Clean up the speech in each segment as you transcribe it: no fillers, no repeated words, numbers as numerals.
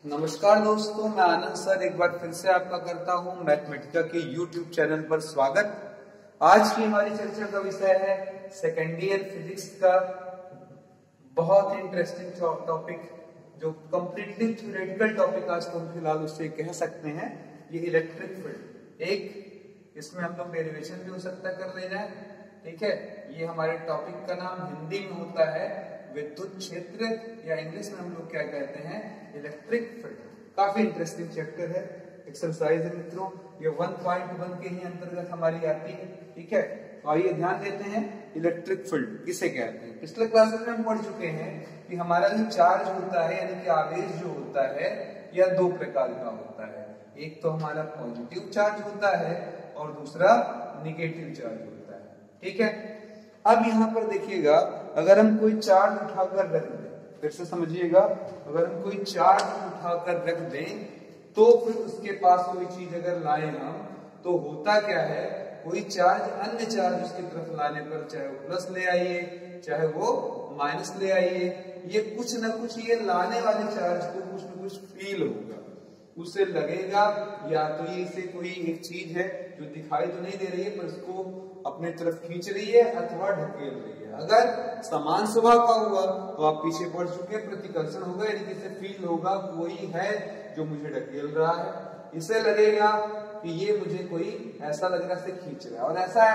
नमस्कार दोस्तों, मैं आनंद सर एक बार फिर से आपका करता हूं मैथमेटिका के YouTube चैनल पर स्वागत। आज की हमारी चर्चा का विषय है सेकेंड ईयर फिजिक्स का बहुत ही इंटरेस्टिंग टॉपिक, जो कंप्लीटली थ्योरेटिकल टॉपिक आज तो हम फिलहाल उससे कह सकते हैं, ये इलेक्ट्रिक फील्ड। एक इसमें हम लोग डेरिवेशन भी हो सकता है कर ले जाए, ठीक है। ये हमारे टॉपिक का नाम हिंदी में होता है विद्युत क्षेत्र, या इंग्लिश में हम लोग क्या कहते हैं, इलेक्ट्रिक फील्ड। काफी इंटरेस्टिंग चैप्टर है, एक्सरसाइज है मित्रों। ये 1.1 के ही अंतर्गत हमारी आती है, ठीक है। तो आइए ध्यान देते हैं इलेक्ट्रिक फील्ड किसे कहते हैं। पिछले क्लासेस में हम पढ़ चुके हैं कि हमारा जो चार्ज होता है, यानी कि आवेश जो होता है, यह दो प्रकार का होता है। एक तो हमारा पॉजिटिव चार्ज होता है और दूसरा निगेटिव चार्ज होता है, ठीक है। अब यहाँ पर देखिएगा, अगर हम कोई चार्ज उठाकर रख दें, फिर से समझिएगा, अगर हम कोई चार्ज उठाकर रख दें तो फिर उसके पास कोई चीज अगर लाए हम, तो होता क्या है, कोई चार्ज अन्य चार्ज उसकी तरफ लाने पर, चाहे वो प्लस ले आइए चाहे वो माइनस ले आइए, ये कुछ ना कुछ, ये लाने वाले चार्ज को कुछ ना कुछ फील होगा, उसे लगेगा या तो ये इसे कोई एक चीज है जो दिखाई तो नहीं दे रही है पर उसको अपने तरफ खींच रही है अथवा ढकेल रही है। अगर समान स्वभाव का हुआ तो आप पीछे पड़ चुके, प्रतिकर्षण होगा, यानी इसे फील होगा कोई है जो मुझे ढकेल रहा है। इसे लगेगा कि ये मुझे कोई ऐसा लग रहा है खींच रहा है। और ऐसा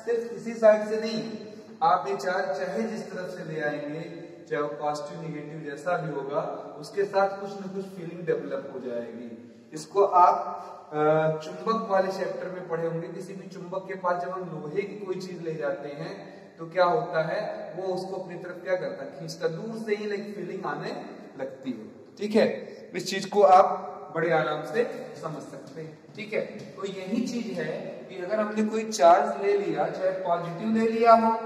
सिर्फ इसी साइड से नहीं, आप ये चार्ज चाहे जिस तरफ से ले आएंगे, चाहे वो पॉजिटिव निगेटिव जैसा भी होगा, उसके साथ कुछ न कुछ फीलिंग डेवलप हो जाएगी। इसको आप चुंबक वाले चैप्टर में पढ़े होंगे। किसी भी चुंबक के पास जब हम लोहे की कोई चीज ले जाते हैं तो क्या होता है, वो उसको अपनी तरफ क्या करता है, खींचता, दूर से ही एक फीलिंग आने लगती है, ठीक है। इस चीज को आप बड़े आराम से समझ सकते हैं, ठीक है। तो यही चीज है कि अगर हमने कोई चार्ज ले लिया, चाहे पॉजिटिव ले लिया हो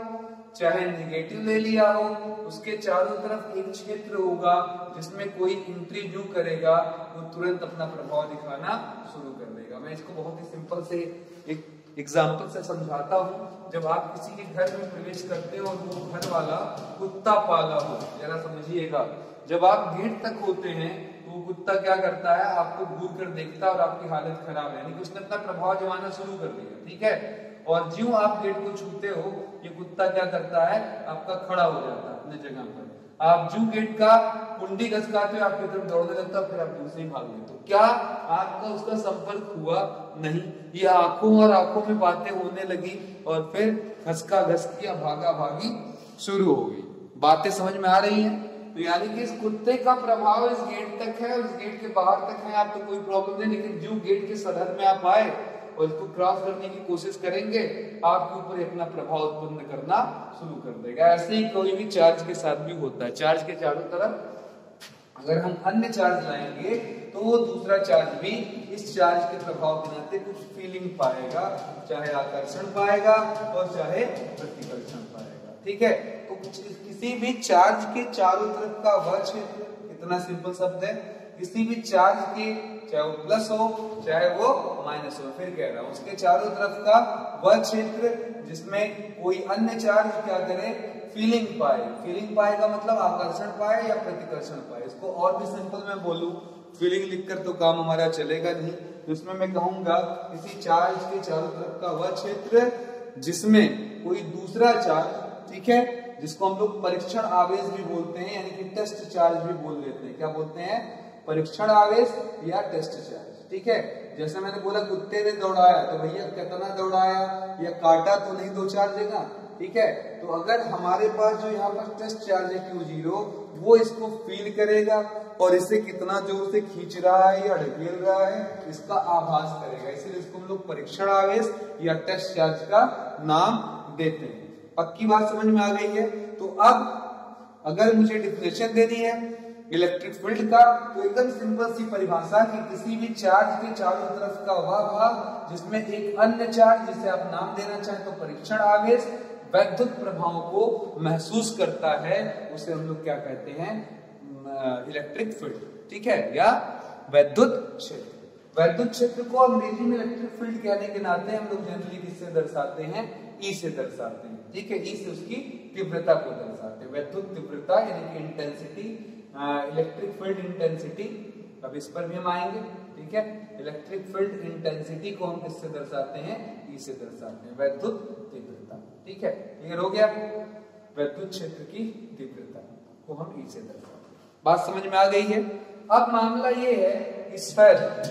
चाहे निगेटिव ले लिया हो, उसके चारों तरफ एक क्षेत्र होगा जिसमें कोई एंट्री जो करेगा वो तुरंत अपना प्रभाव दिखाना शुरू कर देगा। मैं इसको बहुत ही सिंपल से एक एग्जाम्पल से समझाता हूँ। जब आप किसी के घर में प्रवेश करते हो और वो घर वाला कुत्ता पाला हो, जरा समझिएगा, जब आप गेट तक होते हैं तो वो कुत्ता क्या करता है, आपको घूर कर देखता है और आपकी हालत खराब है, यानी कि उसने अपना प्रभाव जमाना शुरू कर दिया, ठीक है। और ज्यों आप गेट को छूते हो, ये कुत्ता क्या करता है, आपका खड़ा हो जाता है अपने जगह पर। आप ज्यों गेट का कुंडी घसकाते हो, आपकी तरफ दौड़ने लगता है, फिर आप दूसरे ही भाग लेते हो। क्या आपका उसका संपर्क हुआ? नहीं, ये आंखों और आंखों में बातें होने लगी और फिर घसका घसकी या भागा भागी शुरू हो गई। बातें समझ में आ रही हैं? तो यानी कि इस कुत्ते का प्रभाव इस गेट तक है और इस गेट के बाहर तक है, आप तो कोई प्रॉब्लम नहीं, लेकिन जो गेट के सरहद में आप आए और इसको क्रॉस करने की कोशिश करेंगे, आपके ऊपर अपना प्रभाव उत्पन्न करना शुरू कर देगा। ऐसे ही कोई भी चार्ज के साथ भी होता है। चार्ज के चारों तरफ अगर हम अन्य चार्ज लाएंगे तो वो दूसरा चार्ज भी इस चार्ज के प्रभाव के नाते कुछ फीलिंग पाएगा, चाहे आकर्षण पाएगा और चाहे प्रतिकर्षण पाएगा, ठीक है। तो किसी भी चार्ज के चारों तरफ का वह क्षेत्र, इतना सिंपल शब्द है, किसी भी चार्ज के, चाहे वो प्लस हो चाहे वो माइनस हो, फिर कह रहा हूं, उसके चारों तरफ का वह क्षेत्र जिसमें कोई अन्य चार्ज क्या करे, फीलिंग पाए। फीलिंग पाएगा मतलब आकर्षण पाए या प्रतिकर्षण पाए। इसको और भी सिंपल में बोलूं, फीलिंग लिखकर तो काम हमारा चलेगा नहीं, तो इसमें मैं कहूंगा किसी चार्ज के चारों तरफ का वह क्षेत्र जिसमें कोई दूसरा चार्ज, ठीक है, जिसको हम लोग परीक्षण आवेश भी बोलते हैं, यानी कि टेस्ट चार्ज भी बोल लेते हैं। क्या बोलते हैं? परीक्षण आवेश या टेस्ट चार्ज, ठीक है। जैसे मैंने बोला कुत्ते ने दौड़ाया, तो भैया कितना दौड़ाया, या काटा तो नहीं दो चार जगह, ठीक है। तो अगर हमारे पास जो यहाँ पर टेस्ट चार्ज है Q0, वो इसको फील करेगा और इसे कितना जोर से खींच रहा है या ढकेल रहा है, इसका आभास करेगा। इसीलिए इसको हम लोग परीक्षण आवेश या टेस्ट चार्ज का नाम देते हैं। पक्की बात समझ में आ गई है? तो अब अगर मुझे डिफिनेशन देनी है इलेक्ट्रिक फील्ड का, तो एकदम सिंपल सी परिभाषा कि किसी भी चार्ज के चारों तरफ का वह भाग जिसमें एक अन्य चार्ज, जिसे आप नाम देना चाहें तो परीक्षण आवेश, वैद्युत प्रभाव को महसूस करता है, उसे हम लोग क्या कहते हैं, इलेक्ट्रिक फील्ड, ठीक है, या वैद्युत क्षेत्र। वैद्युत क्षेत्र को अंग्रेजी में इलेक्ट्रिक फील्ड कहने के नाते हम लोग जनरली किससे दर्शाते हैं, ई से दर्शाते हैं, ठीक है। ई से उसकी तीव्रता को दर्शाते हैं, वैद्युत तीव्रता यानी कि इंटेंसिटी, इलेक्ट्रिक फील्ड इंटेंसिटी, अब इस पर भी हम आएंगे, ठीक है। इलेक्ट्रिक फील्ड इंटेंसिटी को हम किससे दर्शाते हैं, ई से दर्शाते हैं, वैद्युत तीव्रता, ठीक है। क्लियर हो गया, वैद्युत क्षेत्र की तीव्रता को हम ई से दर्शाते हैं। बात समझ में आ गई है। अब मामला ये है स्फीयर,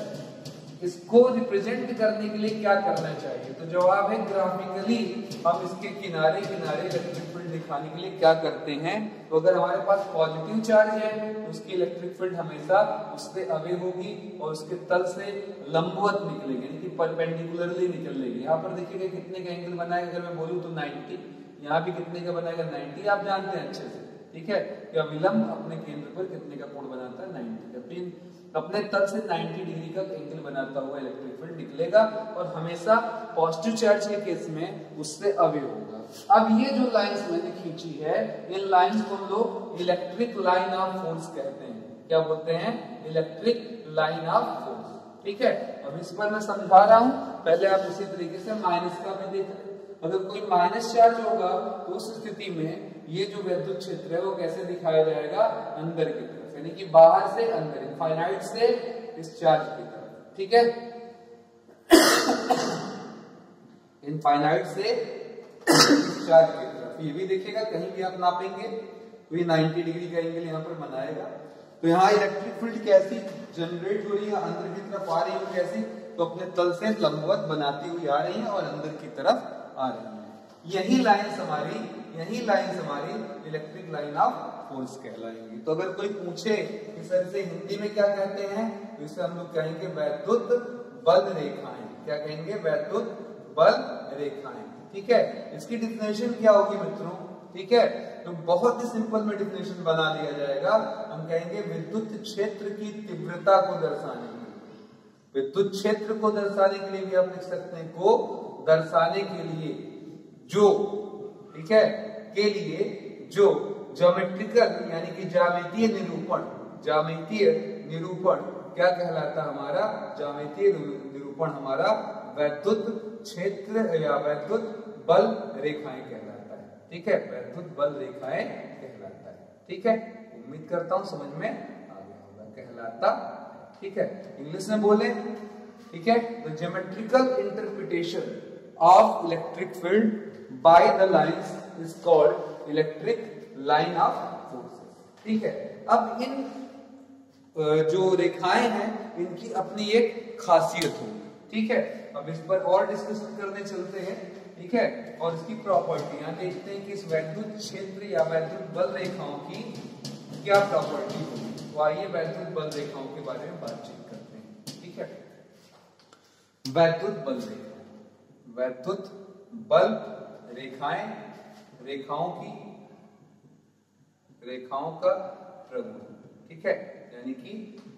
इसको रिप्रेजेंट करने के लिए क्या करना चाहिए, तो जवाब है ग्राफिकली हम इसके किनारे किनारे इलेक्ट्रिक फील्ड दिखाने के लिए क्या करते हैं, तो अगर हमारे पास पॉजिटिव चार्ज है तो उसकी इलेक्ट्रिक फील्ड हमेशा उससे अवे होगी और उसके तल से लंबवत निकलेगी, यानी कि परपेंडिकुलरली निकलेगी। यहाँ पर देखिएगा कितने का एंगल बनाएगा, अगर मैं बोलूँ तो 90, यहाँ भी कितने का बनाएगा 90, आप जानते हैं अच्छे से, ठीक है। क्या विलंब अपने केंद्र पर कितने का कोण बनाता है 90 का, तीन अपने तल से 90 डिग्री का एंगल बनाता हुआ इलेक्ट्रिक फील्ड निकलेगा और हमेशा पॉजिटिव चार्ज के केस में उससे अवे होगा। अब ये जो लाइंस मैंने खींची है, इन लाइंस को हम लोग इलेक्ट्रिक लाइन ऑफ फोर्स कहते हैं। क्या बोलते हैं, इलेक्ट्रिक लाइन ऑफ फोर्स, ठीक है। अब इस पर मैं समझा रहा हूं, पहले आप इसी तरीके से माइनस का भी देख रहे। अगर कोई माइनस चार्ज होगा तो उस स्थिति में ये जो विद्युत क्षेत्र है वो कैसे दिखाया जाएगा, अंदर की तरफ, यानी कि बाहर से अंदर, इनफाइनाइट से डिस्चार्ज की तरफ, ठीक है। इनफाइनाइट से डिस्चार्ज की तरफ। ये भी देखिएगा कहीं भी आप नापेंगे तो ये 90 डिग्री का एंगल यहाँ पर बनाएगा। तो यहाँ इलेक्ट्रिक फील्ड कैसी जनरेट हो रही है, अंदर की तरफ आ रही है कैसी, तो अपने तल से लंबवत बनाती हुई आ रही है और अंदर की तरफ आ रही है। यही लाइंस हमारी इलेक्ट्रिक लाइन ऑफ फोर्स कहलाएंगी। तो अगर कोई पूछे कि सर इसे हिंदी में क्या कहते हैं, तो इसे हम लोग कहेंगे वैद्युत बल रेखाएं। क्या कहेंगे, वैद्युत बल रेखाएं, ठीक है। इसकी डिफिनेशन क्या होगी मित्रों, ठीक है, तो बहुत ही सिंपल में डिफिनेशन बना दिया जाएगा। हम कहेंगे विद्युत क्षेत्र की तीव्रता को दर्शाने के लिए, विद्युत क्षेत्र को दर्शाने के लिए भी आप लिख सकते हैं, को दर्शाने के लिए जो, ठीक है, के लिए जो ज्योमेट्रिकल यानी कि ज्यामितीय निरूपण, ज्यामितीय निरूपण क्या कहलाता है हमारा, ज्यामितीय निरूपण हमारा वैद्युत क्षेत्र या वैद्युत बल रेखाएं कहलाता है, ठीक है, वैद्युत बल रेखाएं कहलाता है, ठीक है। उम्मीद करता हूं समझ में आ गया होगा, कहलाता, ठीक है। इंग्लिश में बोले, ठीक है, the geometrical interpretation of electric field by the lines is called electric line of forces, ठीक है। अब इन जो रेखाएं हैं इनकी अपनी एक खासियत होगी, ठीक है। अब इस पर और डिस्कशन करने चलते हैं, ठीक है, और इसकी प्रॉपर्टियां देखते हैं कि इस वैद्युत क्षेत्र या वैद्युत बल रेखाओं की क्या प्रॉपर्टी होगी। तो आइए वैद्युत बल रेखाओं के बारे में बातचीत करते हैं, ठीक है। वैद्युत बल रेखाएं, वैद्युत बल रेखाएं, रेखाओं का प्रगुण, ठीक है, यानी कि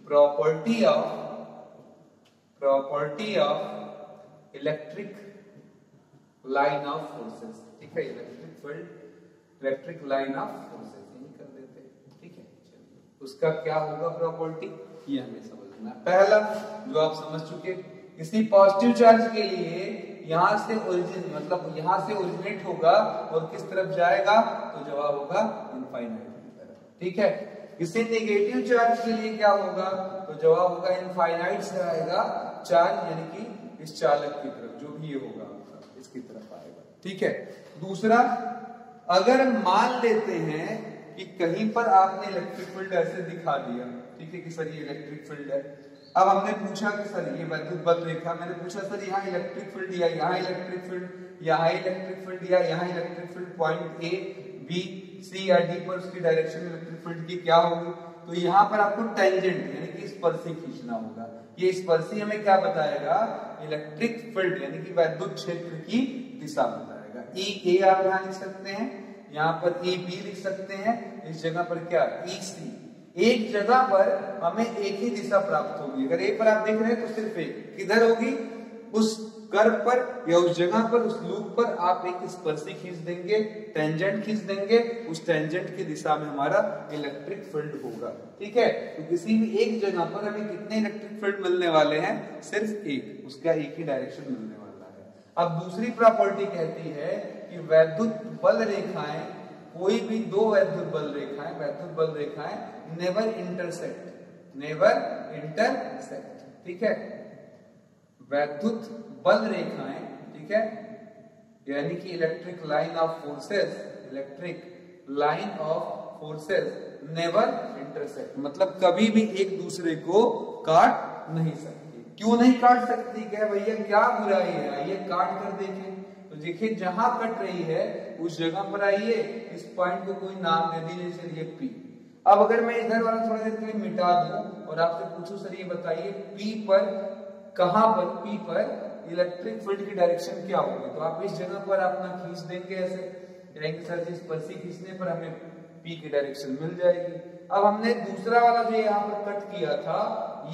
property of electric line of forces, ठीक है, electric field, electric line of forces, यही कर देते हैं, ठीक है। उसका क्या होगा प्रॉपर्टी, ये हमें समझना है। पहला जो आप समझ चुके, किसी पॉजिटिव चार्ज के लिए यहां से ओरिजिन, मतलब यहां से ओरिजिनेट होगा और किस तरफ जाएगा, तो जवाब होगा इनफाइनाइट की तरफ, ठीक है। किसी नेगेटिव चार्ज के लिए क्या होगा, तो जवाब होगा इनफाइनाइट से आएगा चार्ज, यानी कि इस चालक की तरफ, जो भी ये होगा इसकी तरफ आएगा, ठीक है। दूसरा, अगर मान लेते हैं कि कहीं पर आपने इलेक्ट्रिक फील्ड ऐसे दिखा दिया, ठीक है, कि सर ये इलेक्ट्रिक फील्ड है। अब हमने पूछा कि सर ये वैद्युत बल रेखा, मैंने पूछा सर यहाँ इलेक्ट्रिक फील्ड या यहाँ इलेक्ट्रिक फील्ड, यहाँ इलेक्ट्रिक फील्ड या यहाँ electric field, point A B C या डी पर उसकी डायरेक्शन इलेक्ट्रिक फील्ड की क्या होगी, तो यहाँ पर आपको टेंजेंट यानी कि स्पर्शी खींचना होगा। ये स्पर्शी हमें क्या बताएगा, इलेक्ट्रिक फील्ड यानी कि वैद्युत क्षेत्र की दिशा बताएगा। ई ए आप यहाँ लिख सकते हैं, यहाँ पर ई बी लिख सकते हैं, इस जगह पर क्या ई सी, एक जगह पर हमें एक ही दिशा प्राप्त होगी। अगर ए पर आप देख रहे हैं तो सिर्फ एक, किधर होगी, उस कर्व पर या उस जगह पर, उस लूप पर आप एक स्पर्शी खींच देंगे, टेंजेंट खींच देंगे, उस टेंजेंट की दिशा में हमारा इलेक्ट्रिक फील्ड होगा, ठीक है। तो किसी भी एक जगह पर हमें कितने इलेक्ट्रिक फील्ड मिलने वाले हैं, सिर्फ एक, उसका एक ही डायरेक्शन मिलने वाला है। अब दूसरी प्रॉपर्टी कहती है कि वैद्युत बल रेखाएं, कोई भी दो वैद्युत बल रेखाएं नेवर इंटरसेक्ट, नेवर इंटरसेक्ट, ठीक है। वैद्युत बल रेखाएं, ठीक है, यानी कि electric line of forces, electric line of forces never intersect, मतलब कभी भी एक दूसरे को काट नहीं सकती। क्यों नहीं काट सकती, क्या भैया क्या बुराई है, आइए काट कर देखें। तो देखिए जहां कट रही है उस जगह पर आइए, इस पॉइंट को कोई नाम दे दीजिए, चलिए पी। अब अगर मैं इधर वाला थोड़ी देर के लिए मिटा दूं और आपसे पूछूं सर ये बताइए पी पर कहां पर, पी पर इलेक्ट्रिक फील्ड की डायरेक्शन क्या होगी, तो आप इस जगह पर अपना खींच देंगे, ऐसे कहेंगे सर जी स्पर्शी खींचने पर हमें पी की डायरेक्शन मिल जाएगी। अब हमने दूसरा वाला जो यहाँ पर कट किया था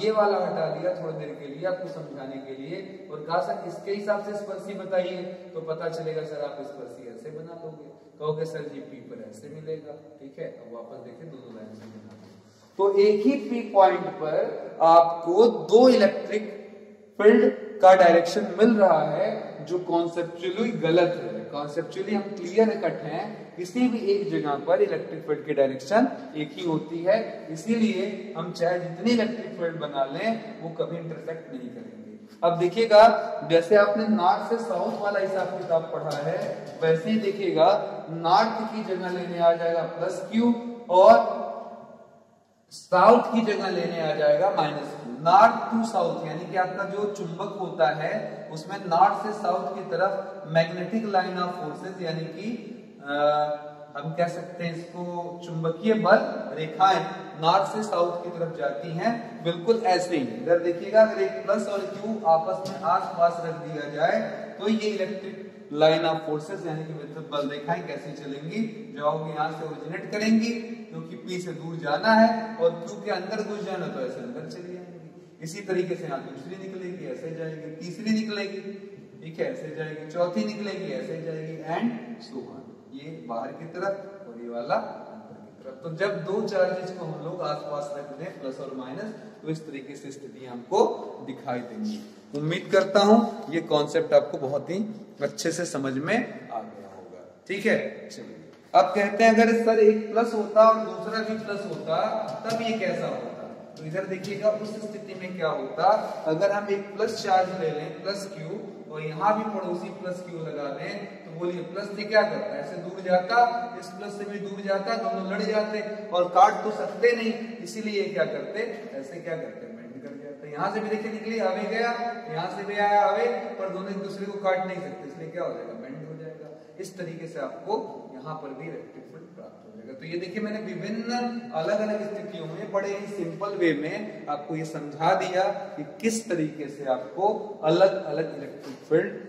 ये वाला हटा दिया थोड़ी देर के लिए आपको समझाने के लिए, और कहा सर इसके हिसाब से स्पर्शी बताइए, तो पता चलेगा सर आप स्पर्शी ऐसे बना लोगे, कहोगे सर जी पी पर ऐसे मिलेगा, ठीक है। अब वापस देखिए दोनों लाइन से बना, तो एक ही पी पॉइंट पर आपको दो इलेक्ट्रिक फील्ड का डायरेक्शन मिल रहा है जो कॉन्सेप्चुअली गलत है। कॉन्सेप्चुअली हम क्लियर कट हैं, किसी भी एक जगह पर इलेक्ट्रिक फील्ड की डायरेक्शन एक ही होती है, इसीलिए हम चाहे जितनी इलेक्ट्रिक फील्ड बना लें वो कभी इंटरसेक्ट नहीं करेंगे। अब देखिएगा जैसे आपने नॉर्थ से साउथ वाला हिसाब किताब पढ़ा है वैसे ही देखिएगा नॉर्थ की जगह लेने आ जाएगा प्लस क्यू और साउथ की जगह लेने आ जाएगा minus Q. North to south यानी कि आपका जो चुंबक होता है उसमें नॉर्थ से साउथ की तरफ मैग्नेटिक लाइन ऑफ फोर्सेस यानी कि हम कह सकते हैं इसको चुंबकीय बल रेखाएं नॉर्थ से साउथ की तरफ जाती हैं, बिल्कुल ऐसे ही। इधर देखिएगा अगर एक प्लस और क्यू आपस में आस-पास रख दिया जाए तो ये इलेक्ट्रिक लाइन ऑफ फोर्सेस यानी कि विद्युत बल रेखाएं कैसे चलेंगी, जो यहाँ से ओरिजिनेट करेंगी क्योंकि पी से दूर जाना है और क्यू के अंदर घुस जाना तो ऐसे अंदर चली जाएंगी। इसी तरीके से यहाँ दूसरी निकलेगी ऐसे जाएगी, तीसरी निकलेगी, ठीक है, ऐसे जाएगी, चौथी निकलेगी ऐसे जाएगी एंड सो ऑन। ये बाहर की तरफ और ये वाला अंदर की तरफ। तो जब दो चार्जेस को हम लोग आसपास रख दें प्लस और माइनस तो इस तरीके से स्थिति हमको दिखाई देंगी। उम्मीद करता हूं ये कॉन्सेप्ट आपको बहुत ही अच्छे से समझ में आ गया होगा, ठीक है। चलिए अब कहते हैं अगर सर एक प्लस होता और दूसरा भी प्लस होता तब ये कैसा होता, तो इधर देखिएगा उस स्थिति में क्या होता, अगर हम एक प्लस चार्ज ले लें प्लस क्यू और यहाँ भी पड़ोसी प्लस क्यू लगा दें तो बोलिए प्लस से क्या करता है, ऐसे दूर जाता, इस प्लस से भी दूर जाता, दोनों लड़ जाते और काट तो सकते नहीं, इसीलिए क्या करते, ऐसे क्या करते बेंड कर जाते। यहाँ से भी देखिए निकली हवे गया, यहाँ से भी आया हवे, पर दोनों एक दूसरे को काट नहीं सकते, इसलिए क्या हो जाएगा बेंड हो जाएगा। इस तरीके से आपको यहाँ पर भी इलेक्ट्रिक फील्ड प्राप्त हो जाएगा। तो ये देखिए मैंने विभिन्न अलग अलग स्थितियों में बड़े ही सिंपल वे में आपको ये समझा दिया कि किस तरीके से आपको अलग अलग इलेक्ट्रिक फील्ड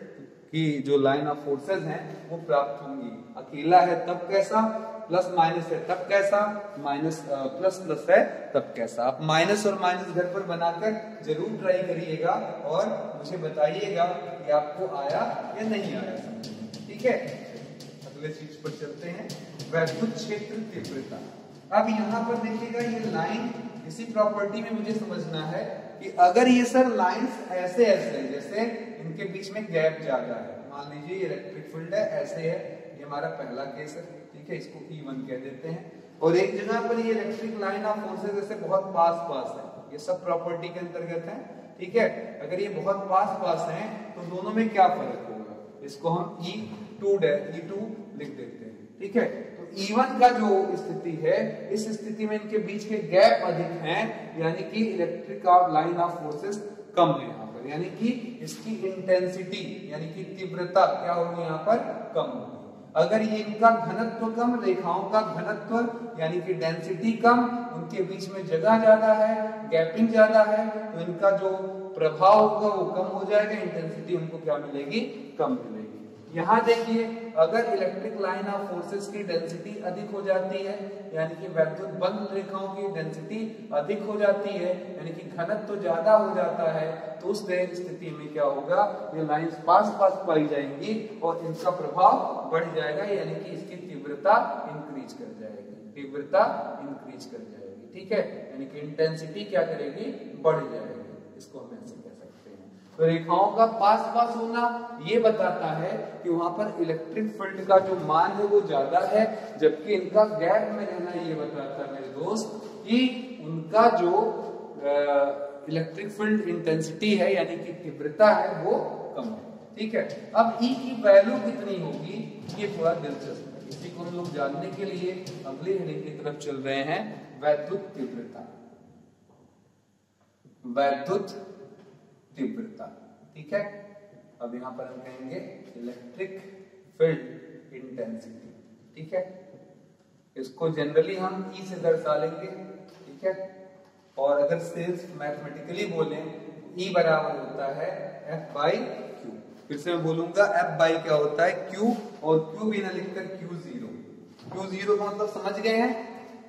की जो लाइन ऑफ फोर्सेस हैं वो प्राप्त होंगी। अकेला है तब कैसा, प्लस माइनस है तब कैसा, माइनस प्लस प्लस है तब कैसा। आप माइनस और माइनस घर पर बनाकर जरूर ट्राई करिएगा और मुझे बताइएगा कि आपको आया या नहीं आया, ठीक है। अगले चीज पर चलते हैं, वैद्युत क्षेत्र तीव्रता। अब यहाँ पर देखिएगा ये लाइन, इसी प्रॉपर्टी में मुझे समझना है कि अगर ये सर लाइंस ऐसे ऐसे जैसे इनके बीच में गैप ज्यादा है, मान लीजिए इलेक्ट्रिक फील्ड है ऐसे है, ये हमारा पहला केस है, ठीक है, इसको E1 कह देते हैं, और एक जगह पर ये इलेक्ट्रिक लाइन ऑफ फोर्सेस ऐसे बहुत पास पास है, ये सब प्रॉपर्टी के अंतर्गत है, ठीक है। अगर ये बहुत पास पास है तो दोनों में क्या फर्क होगा, इसको हम E2 लिख देते हैं, ठीक है। तो E1 का जो स्थिति है, इस स्थिति में इनके बीच के गैप अधिक हैं, यानी कि इलेक्ट्रिक लाइन ऑफ फोर्सेस कम है यहाँ पर, यानी कि इसकी इंटेंसिटी यानी कि तीव्रता क्या होगी यहाँ पर, कम होगी। अगर ये इनका घनत्व कम, रेखाओं का घनत्व यानी कि डेंसिटी कम, उनके बीच में जगह ज्यादा है, गैपिंग ज्यादा है, तो इनका जो प्रभाव होगा वो कम हो जाएगा, इंटेंसिटी उनको क्या मिलेगी, कम मिलेगी। यहाँ देखिए अगर इलेक्ट्रिक लाइन ऑफ फोर्सेस की डेंसिटी अधिक हो जाती है, यानी कि वैद्युत बल रेखाओं की डेंसिटी अधिक हो जाती है, यानी कि घनत्व तो ज्यादा हो जाता है, तो उस स्थिति में क्या होगा, ये लाइंस पास पास पाई जाएंगी और इनका प्रभाव बढ़ जाएगा, यानी कि इसकी तीव्रता इंक्रीज कर जाएगी, तीव्रता इंक्रीज कर जाएगी, ठीक है, यानी कि इंटेंसिटी क्या करेगी, बढ़ जाएगी। इसको हम ऐसे कह सकते हैं। तो रेखाओं का पास पास होना ये बताता है कि वहां पर इलेक्ट्रिक फील्ड का जो मान है वो ज्यादा है, जबकि इनका गैप में रहना ये बताता है मेरे दोस्त कि उनका जो इलेक्ट्रिक फील्ड इंटेंसिटी है यानी कि तीव्रता है वो कम है। ठीक है, अब E की वैल्यू कितनी होगी ये थोड़ा दिलचस्प है, इसी को हम लोग जानने के लिए अगली हेडिंग की तरफ चल रहे हैं, वैद्युत तीव्रता। वैद्युत तीव्रता, ठीक है। अब यहां पर हम कहेंगे इलेक्ट्रिक फील्ड इंटेंसिटी, ठीक है। इसको जनरली हम E से दर्शा लेंगे, ठीक है। और अगर सिर्फ मैथमेटिकली बोलें E बराबर होता है F बाई Q। फिर से मैं बोलूंगा F बाई क्या होता है Q, और Q भी ना लिखकर Q0। Q0 का मतलब समझ गए हैं,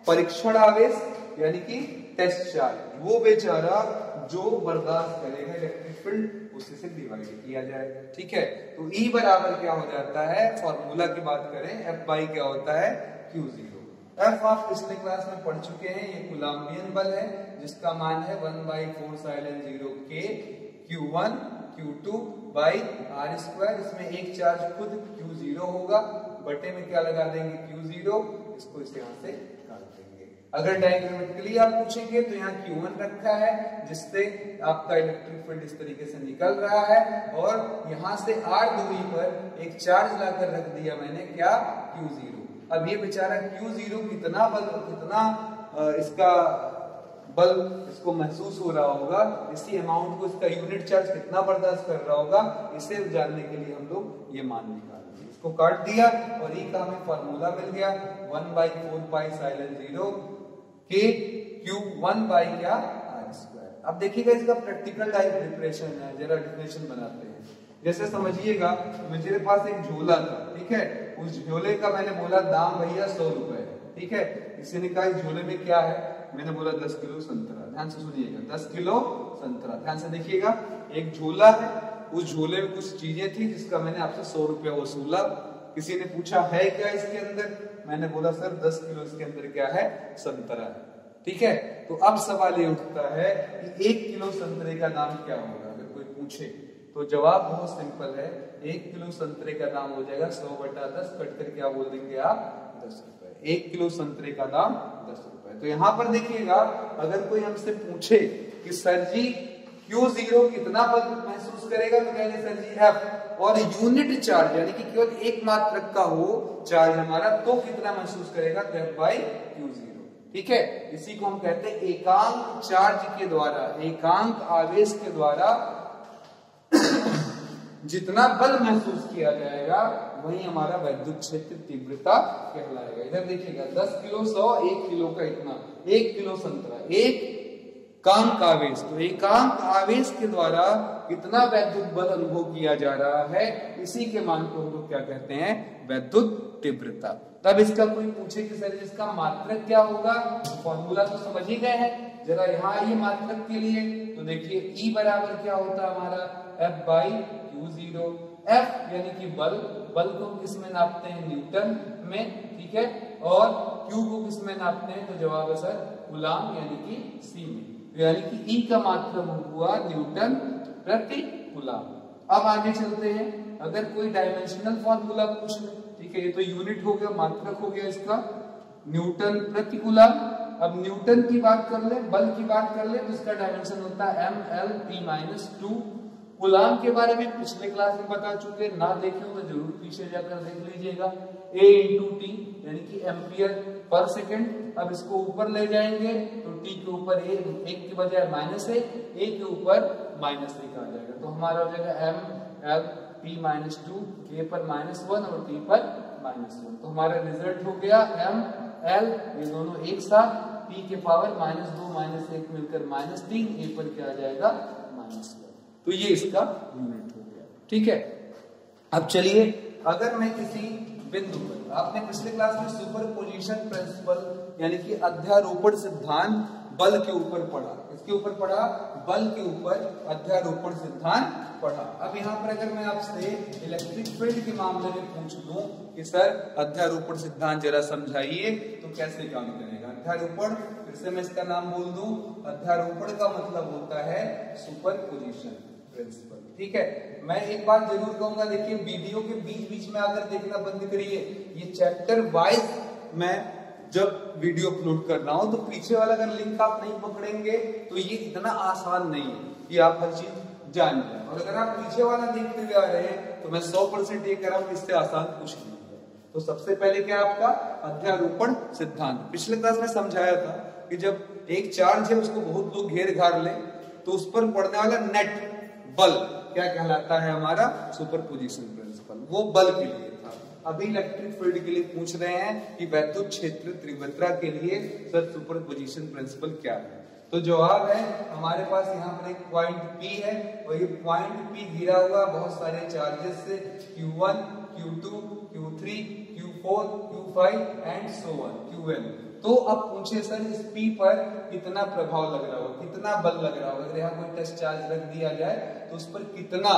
परीक्षण आवेश यानी कि टेस्ट चार्ज, वो बेचारा जो बर्दाश्त करेगा इलेक्ट्रिक फील्ड उसी से डिवाइड किया जाएगा, ठीक है। तो E बराबर क्या हो जाता है, फॉर्मूला की बात करें F बाई क्या होता है Q0। F आप पिछले क्लास में पढ़ चुके हैं, ये कूलम्बियन बल है जिसका मान है 1/4 silent 0 K Q1 Q2 by R square. इसमें एक चार्ज खुद Q0 होगा, बटे में क्या लगा देंगे Q0, इसको इस यहाँ से काट देंगे। अगर डायग्रामेटिकली आप पूछेंगे तो यहाँ Q1 रखा है जिससे आपका इलेक्ट्रिक फील्ड इस तरीके से निकल रहा है, और यहाँ से R दूरी पर एक चार्ज लाकर रख दिया मैंने, क्या Q0। अब ये बेचारा Q0 कितना बल, कितना इसका बल इसको महसूस हो रहा होगा, इसी अमाउंट को इसका यूनिट चार्ज कितना बर्दाश्त कर रहा होगा, इसे जानने के लिए हम लोग ये मान निकालेंगे। इसको काट दिया और E का हमें फॉर्मूला मिल गया 1/4 पाई साइलेंट 0 K Q1 बाई क्या R स्क्वायर। अब देखिएगा इसका प्रैक्टिकल टाइप डिफरेंशियल है, जरा डिफरेंशियल बनाते हैं। जैसे समझिएगा मेरे पास एक झोला था, ठीक है। उस झोले का मैंने बोला दाम भैया 100 रुपए, ठीक है। किसी ने कहा इस झोले में क्या है, मैंने बोला 10 किलो संतरा। ध्यान से सुनिएगा, 10 किलो संतरा। ध्यान से देखिएगा, एक झोला है, उस झोले में कुछ चीजें थी जिसका मैंने आपसे 100 रुपया वसूला। किसी ने पूछा है क्या इसके अंदर, मैंने बोला सर 10 किलो इसके अंदर क्या है, संतरा है, ठीक है। तो अब सवाल ये उठता है कि 1 किलो संतरे का दाम क्या होगा, अगर कोई पूछे तो जवाब बहुत सिंपल है, 1 किलो संतरे का दाम हो जाएगा 100/10, कटकर क्या बोल देंगे आप, 10 रुपए। 1 किलो संतरे का दाम 10 रुपए। तो यहाँ पर देखिएगा, अगर कोई हमसे पूछे कि सर जी Q0 कितना बल महसूस करेगा, तो कहेंगे सर जी F, और यूनिट चार्ज यानी कि केवल एक मात्रक का हो चार्ज हमारा, तो कितना महसूस करेगा, तो F बाई Q0, ठीक है। इसी को हम कहते हैं एकांक चार्ज के द्वारा, एकांक आवेश के द्वारा जितना बल महसूस किया जाएगा वही हमारा वैद्युत क्षेत्र तीव्रता कहलाएगा। इधर देखिएगा 10 किलो 100, 1 किलो का इतना, 1 किलो संतरा, एक कांक आवेश, तो एकांक आवेश के द्वारा कितना वैद्युत बल अनुभव किया जा रहा है, इसी के मान को हम लोग क्या कहते हैं, वैद्युत तीव्रता। तब इसका कोई पूछे कि सर इसका मात्रक क्या होगा, फॉर्मूला तो समझ ही गए हैं, जरा यहाँ आइए मात्रक के लिए। तो देखिए E बराबर क्या होता है हमारा, F बाई Q0। F यानी कि बल, बल को किस में नापते हैं, न्यूटन में, ठीक है। और Q को किस में नापते हैं, तो जवाब है सर कूलम्ब यानी कि C में, यानी कि E का मात्रक हुआ न्यूटन प्रति कूलम्ब। अब आगे चलते हैं, अगर कोई डायमेंशनल फॉर्मूला पूछ ले, ठीक है, ये तो यूनिट हो गया, मात्रक हो गया इसका, न्यूटन प्रति कूलम्ब। अब न्यूटन की बात कर ले, बल की बात कर ले, तो इसका डायमेंशन होता है mL/P-2। कूलम्ब के बारे में पिछले क्लास में बता चुके, ना देखे हो तो जरूर पीछे जाकर देख लीजिएगा, A/T यानी कि एम्पियर पर सेकेंड। अब इसको ऊपर ले जाएंगे तो T के ऊपर एक के बजाय -1, A के ऊपर -1 आ जाएगा, तो हमारा हो जाएगा mL/P-2, K पर -1 और T पर -1। तो हमारा रिजल्ट हो गया mL, ये दोनों एक साथ, P के पावर -2 -1 मिलकर -3, A पर क्या आ जाएगा, -1। तो ये इसका यूनिट हो गया, ठीक है। अब चलिए, अगर मैं किसी बिंदु पर, आपने पिछले क्लास में सुपरपोजिशन प्रिंसिपल यानी कि अध्यारोपण सिद्धांत बल के ऊपर पढ़ा, इसके ऊपर पढ़ा, बल के ऊपर अध्यारोपण सिद्धांत पढ़ा। अब यहाँ पर अगर मैं आपसे इलेक्ट्रिक फील्ड के मामले में पूछ लूं कि सर अध्यारोपण सिद्धांत जरा समझाइए, तो कैसे काम करेगा अध्यारोपण, फिर से मैं इसका नाम बोल दूं, अध्यारोपण का मतलब होता है सुपरपोजिशन प्रिंसिपल, ठीक है। मैं एक बात जरूर कहूंगा, देखिए वीडियो के बीच बीच में आकर देखना बंद करिए, ये चैप्टर वाइज मैं जब वीडियो अपलोड कर रहा हूं, तो पीछे वाला अगर लिंक आप नहीं पकड़ेंगे तो ये इतना आसान नहीं है कि आप हर चीज जान जाए। और अगर आप पीछे वाला देखते हुए आ रहे हैं तो मैं 100% ये कह रहा हूं, इससे आसान कुछ नहीं है। तो सबसे पहले क्या आपका अध्यारोपण सिद्धांत, पिछले क्लास में समझाया था कि जब एक चार्ज है उसको बहुत लोग घेर घार ले तो उस पर पड़ने वाला नेट बल क्या कहलाता है, हमारा सुपरपोजिशन प्रिंसिपल, वो बल के लिए था। अभी इलेक्ट्रिक फील्ड के लिए पूछ रहे हैं कि वैद्युत क्षेत्र तीव्रता के लिए सर सुपरपोजिशन प्रिंसिपल क्या है। तो जवाब है हमारे पास यहाँ पर एक पॉइंट P है और ये पॉइंट P घिरा हुआ बहुत सारे चार्जेस से, Q1, Q2, Q3, Q4, Q5 and so on, Qn। तो अब पूछे सर इस P पर कितना प्रभाव लग रहा होगा, कितना बल लग रहा होगा। अगर यहाँ कोई टेस्ट चार्ज रख दिया जाए तो उस पर कितना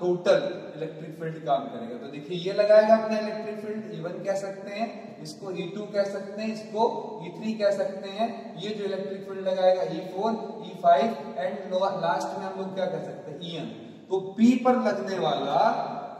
टोटल इलेक्ट्रिक फील्ड काम करेगा। तो देखिए ये लगाएगा अपना इलेक्ट्रिक फील्ड, E1 कह सकते हैं, इसको E2 कह सकते हैं, इसको E3 कह सकते हैं। ये जो इलेक्ट्रिक फील्ड लगाएगा E4, E5 एंड लास्ट में हम लोग क्या कह सकते हैं, En। तो P पर लगने वाला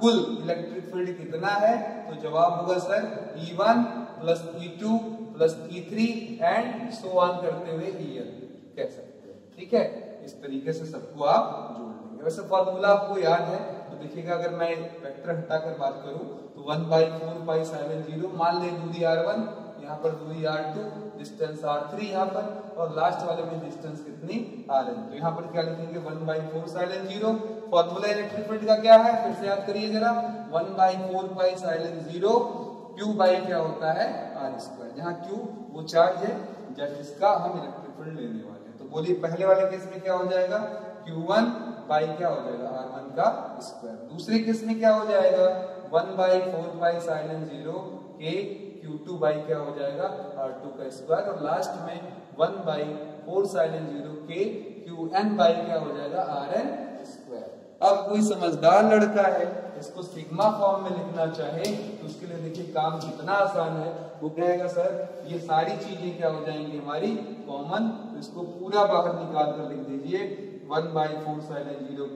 कुल इलेक्ट्रिक फील्ड कितना है, तो जवाब होगा sir E1 plus E2 plus E3 and so on करते हुए En कह सकते हैं। ठीक है, इस तरीके से सबको आप जोड़ लेंगे। वैसे फॉर्मूला आपको याद है तो देखिएगा, अगर मैं वेक्टर हटाकर बात करूं तो 1/4 पाई साइन 0, मान ले दूरी R1, यहाँ पर दूरी R2, डिस्टेंस R3 यहाँ पर, और लास्ट वाले में डिस्टेंस कितनी Rn। तो यहाँ पर क्या लिखेंगे 1/4 साइन 0। फॉर्मूला इलेक्ट्रिक फील्ड का क्या है, फिर से याद करिए जरा, 1/4 पाई साइन 0 Q बाई क्या होता है R², जहाँ Q वो चार्ज है जिसका हम इलेक्ट्रिक फील्ड लेने वाले हैं। तो बोलिए पहले वाले केस में क्या हो जाएगा, Q1 बाई क्या हो जाएगा R1 का स्क्वायर। दूसरे केस में क्या हो जाएगा 1/4 पाई साइन 0 के Q2 बाई क्या हो जाएगा R2 का स्क्वायर, और लास्ट में 1/4 साइन 0 के Qn बाई क्या हो जाएगा Rn स्क्वायर। अब कोई समझदार लड़का है इसको सिग्मा फॉर्म में लिखना चाहे तो उसके लिए देखिए काम कितना आसान है। वो कहेगा सर ये सारी चीजें क्या हो जाएंगी हमारी कॉमन, तो इसको पूरा बाहर निकाल कर लिख दीजिए 1/4 साइन 0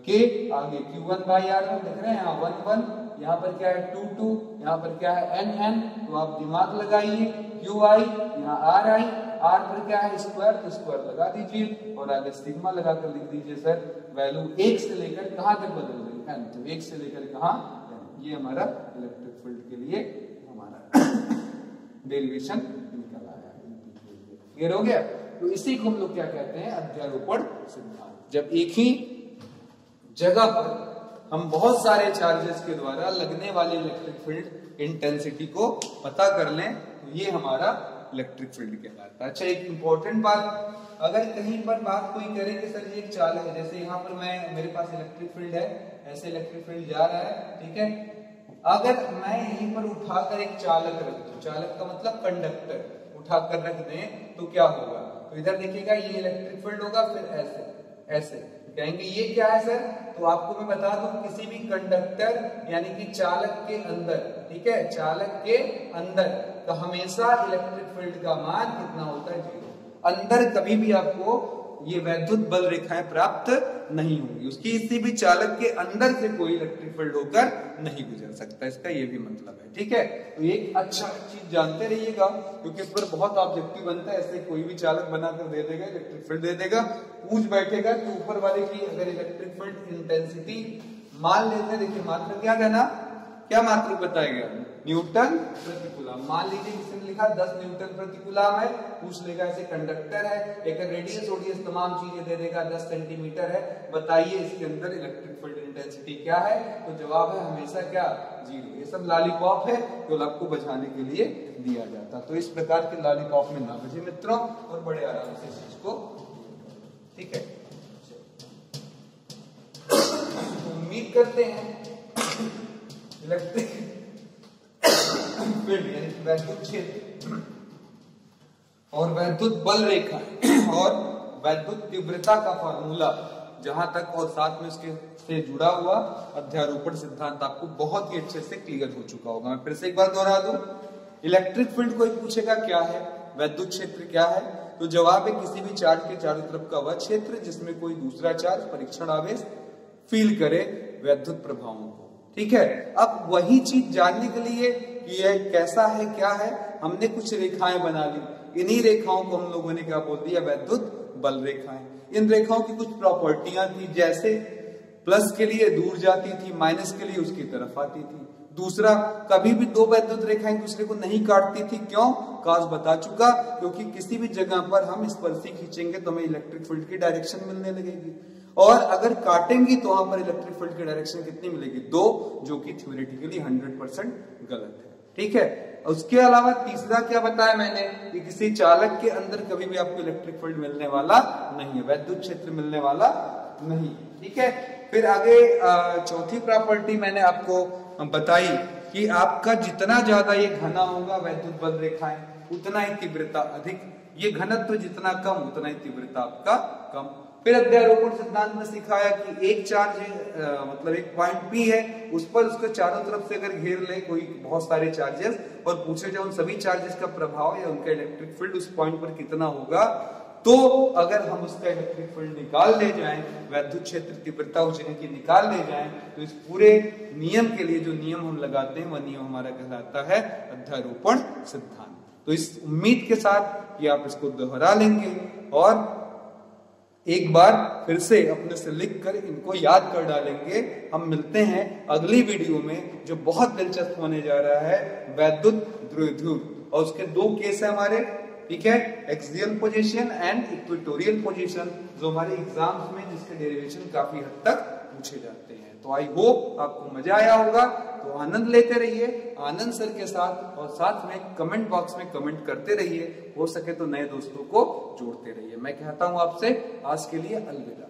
के आगे Q1 बाई R1 लिख रहे हैं, यहाँ 1 1, यहाँ पर क्या है 2 2, यहाँ पर क्या है n n। तो आप दिमाग लगाइए, QI यहाँ RI, R पर क्या है स्क्वायर, तो स्क्वायर लगा दीजिए और आगे सिग्मा लगाकर लिख दीजिए सर वैल्यू 1 से लेकर कहां तक बदल रही है, तो 1 से लेकर कहां, ये हमारा इलेक्ट्रिक फील्ड के लिए हमारा डेरिवेशन निकल आया। क्लियर हो गया। तो इसी को हम लोग क्या कहते हैं अध्यारोपण सिद्धांत। जब एक ही जगह पर हम बहुत सारे चार्जेस के द्वारा लगने वाले इलेक्ट्रिक फील्ड इंटेंसिटी को पता कर लें तो ये हमारा इलेक्ट्रिक फील्ड कहलाता है। अच्छा एक इंपॉर्टेंट बात, अगर कहीं पर बात कोई करे कि सर ये एक चालक है, जैसे यहाँ पर मेरे पास इलेक्ट्रिक फील्ड है, ऐसे इलेक्ट्रिक फील्ड जा रहा है, ठीक है, अगर मैं यहीं पर उठाकर एक चालक रख दूं, चालक का मतलब कंडक्टर उठाकर रख दें तो क्या होगा, तो इधर देखिएगा ये इलेक्ट्रिक फील्ड होगा, फिर ऐसे ऐसे कहेंगे ये क्या है सर, तो आपको मैं बता दूं किसी भी कंडक्टर यानी कि चालक के अंदर, ठीक है, चालक के अंदर का हमेशा इलेक्ट्रिक फील्ड का मान कितना होता है 0। अंदर कभी भी आपको ये वैद्युत बल रेखाएं प्राप्त नहीं होंगी, उसकी किसी भी चालक के अंदर से कोई इलेक्ट्रिक फील्ड होकर नहीं गुजर सकता, इसका ये भी मतलब है। ठीक है, तो एक अच्छा चीज जानते रहिएगा क्योंकि इस पर बहुत ऑब्जेक्टिव बनता है। ऐसे कोई भी चालक बनाकर दे देगा, इलेक्ट्रिक फील्ड दे देगा, पूछ बैठेगा कि ऊपर वाले की अगर इलेक्ट्रिक फील्ड इंटेंसिटी मान लेते हैं, देखिए मात्रक याद है ना, क्या मात्रक बताया गया, न्यूटन प्रति कूलम। मान लीजिए किसी ने लिखा 10 न्यूटन प्रति कूलम है, पूछ लेगा ऐसे कंडक्टर है, एक रेडियस ओडियस तमाम चीजें दे देगा, 10 सेंटीमीटर है, बताइए इसके अंदर इलेक्ट्रिक फील्ड इंटेंसिटी क्या है, तो जवाब है हमेशा क्या 0। ये सब लॉलीपॉप है जो आपको बचाने के लिए दिया जाता, तो इस प्रकार के लॉलीपॉप में ना बचे मित्रों, और बड़े आराम से इस चीज को, ठीक है। उम्मीद करते हैं इलेक्ट्रिक फील्ड यानी वैद्युत क्षेत्र और वैद्युत बल रेखा और वैद्युत तीव्रता का फॉर्मूला जहां तक और साथ में उसके से जुड़ा हुआ अध्यारोपण सिद्धांत आपको बहुत ही अच्छे से क्लियर हो चुका होगा। मैं फिर से एक बार दोहरा दूं, इलेक्ट्रिक फील्ड कोई पूछेगा क्या है, वैद्युत क्षेत्र क्या है, तो जवाब है किसी भी चार्ज के चारों तरफ का वह क्षेत्र जिसमें कोई दूसरा चार्ज परीक्षण आवेश फील करे वैद्युत प्रभावों को। ठीक है, अब वही चीज जानने के लिए कि यह कैसा है, क्या है। हमने कुछ रेखाएं बना ली, इन्हीं रेखाओं को हम लोगों ने क्या बोल दिया, वैद्युत बल रेखाएं। इन रेखाओं की कुछ प्रॉपर्टियां थी, जैसे प्लस के लिए दूर जाती थी, माइनस के लिए उसकी तरफ आती थी। दूसरा, कभी भी दो वैद्युत रेखाएं एक दूसरे को नहीं काटती थी। क्यों? काश बता चुका, क्योंकि किसी भी जगह पर हम स्पर्शी खींचेंगे तो हमें इलेक्ट्रिक फील्ड की डायरेक्शन मिलने लगेगी, और अगर काटेंगी तो वहां पर इलेक्ट्रिक फील्ड की डायरेक्शन कितनी मिलेगी, 2, जो कि थ्योरेटिकली 100% गलत है। ठीक है। उसके अलावा तीसरा क्या बताया मैंने कि किसी चालक के अंदर कभी भी आपको इलेक्ट्रिक फील्ड मिलने वाला नहीं है, वैद्युत क्षेत्र मिलने वाला नहीं। ठीक है। फिर आगे चौथी प्रॉपर्टी मैंने आपको बताई कि आपका जितना ज्यादा ये घना होगा वैद्युत बल रेखाएं, उतना ही तीव्रता अधिक, ये घनत्व जितना कम उतना ही तीव्रता आपका कम। फिर अध्यारोपण सिद्धांत में सिखाया कि एक चार्ज मतलब एक पॉइंट पी है, उस पर उसको चारों तरफ से अगर घेर ले कोई बहुत सारे चार्जेस और पूछे जाए उन सभी चार्जेस का प्रभाव या उनका इलेक्ट्रिक फील्ड उस पॉइंट पर कितना होगा, तो अगर हम उसका इलेक्ट्रिक फील्ड निकाल ले जाएं, वैद्युत क्षेत्र तीव्रता उजने की निकाल ले जाएं, तो इस पूरे नियम के लिए जो नियम हम लगाते हैं वह नियम हमारा कहलाता है अध्यारोपण सिद्धांत। तो इस उम्मीद के साथ कि आप इसको दोहरा लेंगे और एक बार फिर से अपने से लिख कर इनको याद कर डालेंगे। हम मिलते हैं अगली वीडियो में जो बहुत दिलचस्प होने जा रहा है, वैद्युत द्विध्रुव, और उसके 2 केस है हमारे। ठीक है, axial position and equatorial position, जो हमारे एग्जाम्स में जिसके डेरिवेशन काफी हद तक पूछे जाते हैं। तो आई होप आपको मजा आया होगा। तो आनंद लेते रहिए आनंद सर के साथ, और साथ में कमेंट बॉक्स में कमेंट करते रहिए, हो सके तो नए दोस्तों को जोड़ते रहिए। मैं कहता हूं आपसे आज के लिए अलविदा।